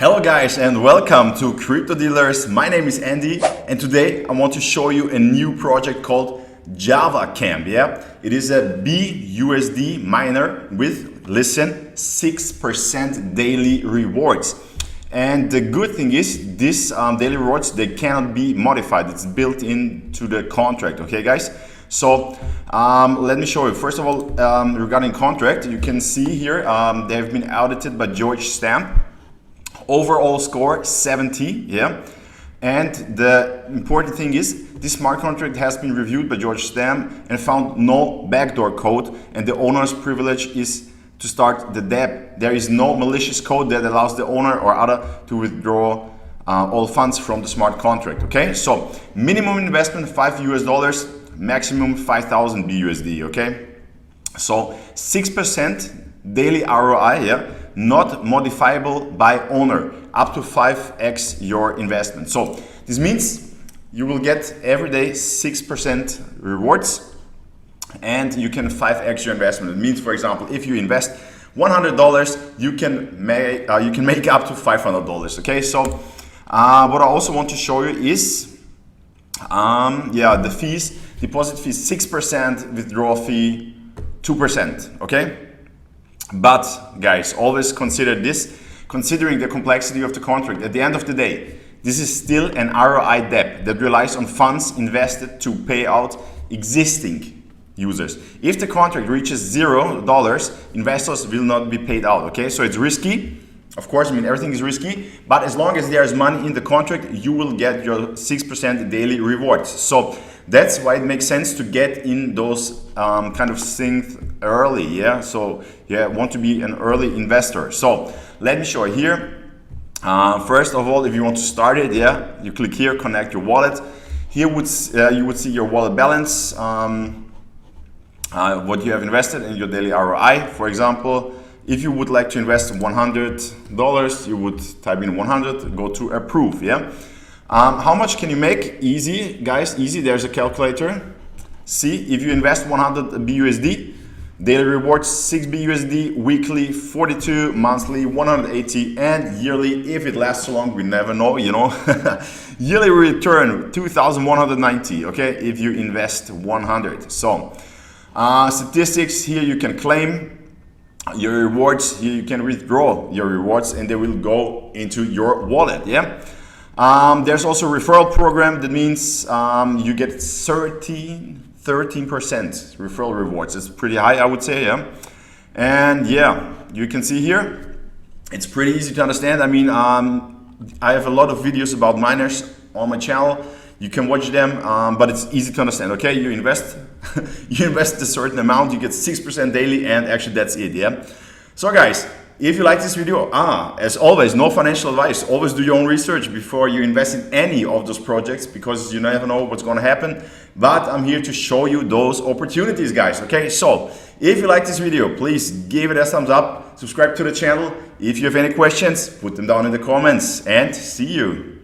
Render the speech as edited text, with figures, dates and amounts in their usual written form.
Hello guys and welcome to Crypto Dealers. My name is Andy and today I want to show you a new project called Jawa Camp. It is a BUSD miner with, listen, 6% daily rewards. And the good thing is these daily rewards, they cannot be modified. It's built into the contract, okay guys? So let me show you. First of all, regarding contract, you can see here they have been audited by Jawa Camp. Overall score 70, and the important thing is this smart contract has been reviewed by Jawa Camp and found no backdoor code, and the owner's privilege is to start the debt. There is no malicious code that allows the owner or other to withdraw all funds from the smart contract. Okay, so minimum investment $5 US, maximum 5,000 BUSD. Okay, so 6% daily ROI, not modifiable by owner, up to 5x your investment. So this means you will get every day 6% rewards and you can 5x your investment. It means, for example, if you invest $100, you can make up to $500. Okay, so what I also want to show you is the fees. Deposit fee 6%, withdrawal fee 2%. Okay. But guys, always consider this, considering the complexity of the contract. At the end of the day, this is still an ROI debt that relies on funds invested to pay out existing users. If the contract reaches $0, investors will not be paid out. Okay, so it's risky. Of course, I mean, everything is risky, but as long as there's money in the contract, you will get your 6% daily rewards. So that's why it makes sense to get in those kind of things early. So want to be an early investor. So let me show you here. First of all, if you want to start it, you click here, connect your wallet. Here you would see your wallet balance, what you have invested in your daily ROI. For example, if you would like to invest $100, you would type in 100, go to approve. How much can you make? Easy, guys, easy. There's a calculator. See, if you invest 100 BUSD, daily rewards 6 BUSD, weekly 42, monthly 180, and yearly, if it lasts so long, we never know, yearly return 2,190, okay, if you invest 100. So statistics, here you can claim your rewards, here you can withdraw your rewards, and they will go into your wallet. There's also a referral program. That means you get 13% referral rewards. It's pretty high, I would say. And you can see here, it's pretty easy to understand. I mean, I have a lot of videos about miners on my channel. You can watch them, but it's easy to understand. Okay, you invest you invest a certain amount, you get 6% daily, and actually that's it. So guys, if you like this video, as always, no financial advice. Always do your own research before you invest in any of those projects, because you never know what's going to happen. But I'm here to show you those opportunities, guys. Okay, so if you like this video, please give it a thumbs up, subscribe to the channel. If you have any questions, put them down in the comments, and see you.